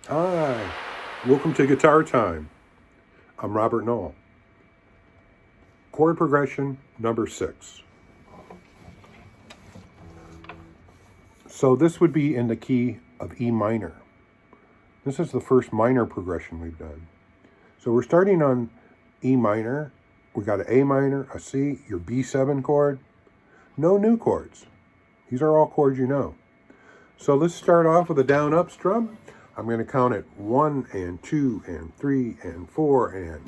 Hi, welcome to Guitar Time. I'm Robert Knoll. Chord progression number 6. So this would be in the key of E minor. This is the first minor progression we've done. So we're starting on E minor. We got an A minor, a C, your B7 chord. No new chords. These are all chords you know. So let's start off with a down-up strum. I'm going to count it 1 and 2 and 3 and 4 and...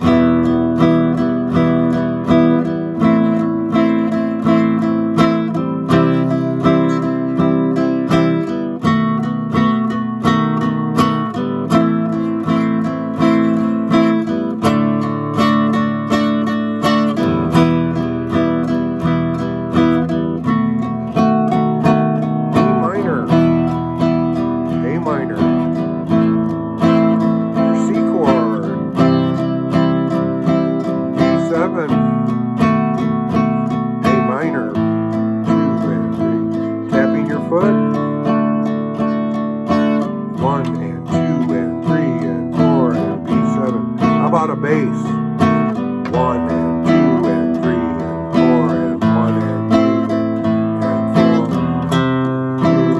A bass. 1 and 2 and 3 and 4 and 1 and 2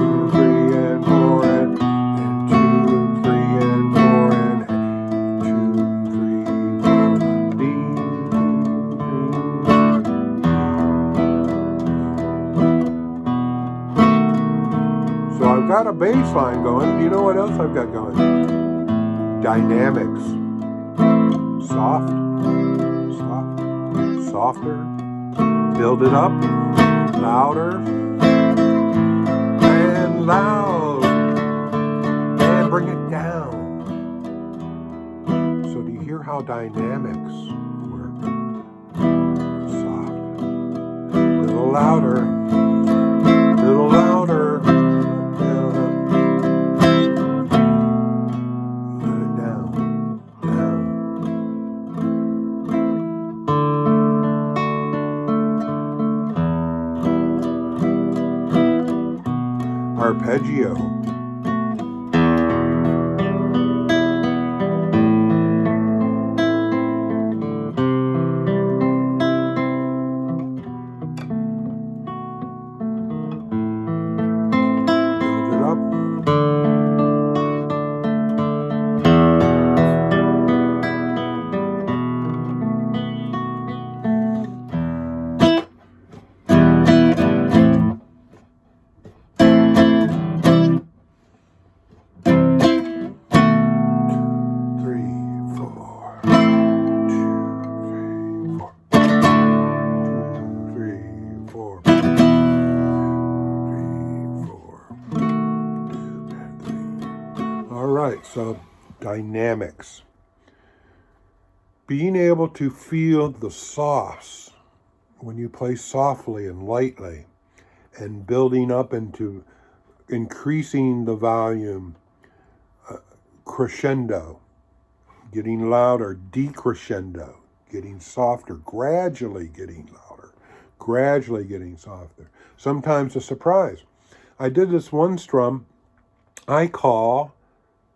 and 3 and 4 and 2 and 3 and 4 and 2 3 4 So I've got a bass line going. Do you know what else I've got going? Dynamics. Soft, softer, build it up, louder, and loud, and bring it down. So do you hear how dynamics work? Soft, little louder, little louder. Arpeggio. Build it up. 4. All right, so dynamics. Being able to feel the sauce when you play softly and lightly and building up into increasing the volume, crescendo, getting louder, decrescendo, getting softer, gradually getting louder, gradually getting softer. Sometimes a surprise. I did this one strum I call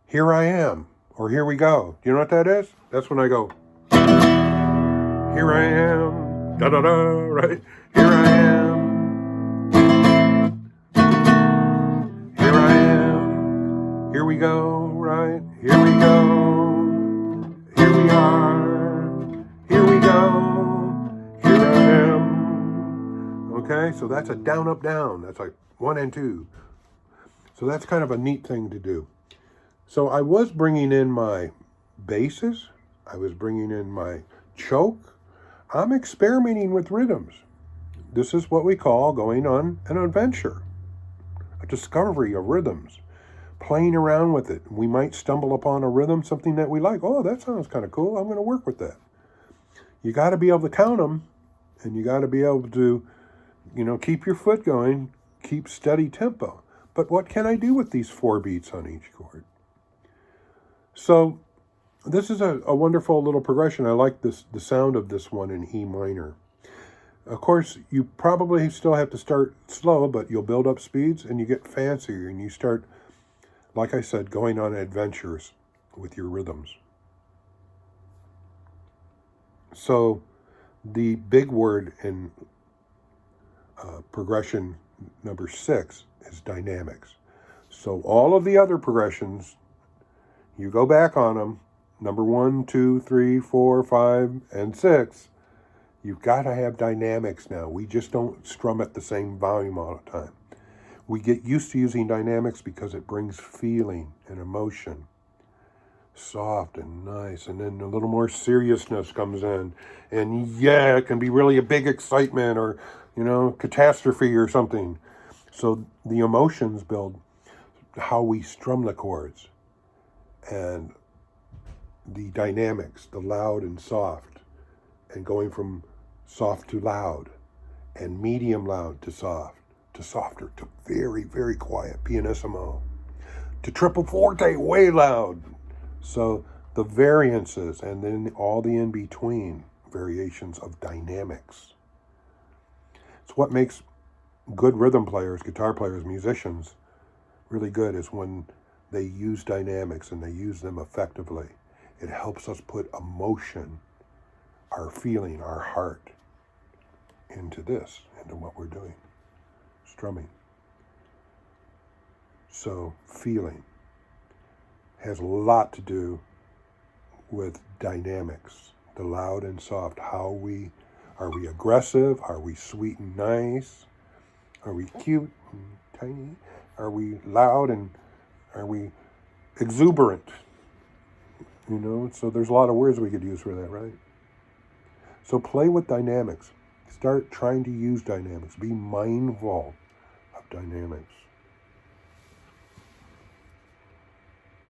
Here I Am, or Here We Go. Do you know what that is? That's when I go, here I am, da-da-da, right? Here I am, here I am, here we go, right? Here we go, here we are, here we go, here I am. Okay, so that's a down, up, down. That's like 1 and 2. So that's kind of a neat thing to do. So I was bringing in my basses. I was bringing in my choke. I'm experimenting with rhythms. This is what we call going on an adventure, a discovery of rhythms, playing around with it. We might stumble upon a rhythm, something that we like. Oh, that sounds kind of cool. I'm going to work with that. You got to be able to count them, and you got to be able to, keep your foot going, keep steady tempo. But what can I do with these 4 beats on each chord? So this is a wonderful little progression. I like the sound of this one in E minor. Of course, you probably still have to start slow, but you'll build up speeds and you get fancier and you start like I said, going on adventures with your rhythms. So the big word in progression number 6 is dynamics. So all of the other progressions, you go back on them, number 1, 2, 3, 4, 5, and 6, you've got to have dynamics now. We just don't strum at the same volume all the time. We get used to using dynamics because it brings feeling and emotion. Soft and nice, and then a little more seriousness comes in, and yeah, it can be really a big excitement or, catastrophe or something. So the emotions build how we strum the chords, and the dynamics, the loud and soft, and going from soft to loud, and medium loud to softer, to very, very quiet, pianissimo, to triple forte, way loud. So the variances, and then all the in-between variations of dynamics. It's what makes good rhythm players, guitar players, musicians really good, is when they use dynamics and they use them effectively. It helps us put emotion, our feeling, our heart into what we're doing, strumming. So feeling has a lot to do with dynamics, the loud and soft. Are we aggressive? Are we sweet and nice? Are we cute and tiny? Are we loud and are we exuberant? So there's a lot of words we could use for that, right? So play with dynamics. Start trying to use dynamics. Be mindful of dynamics.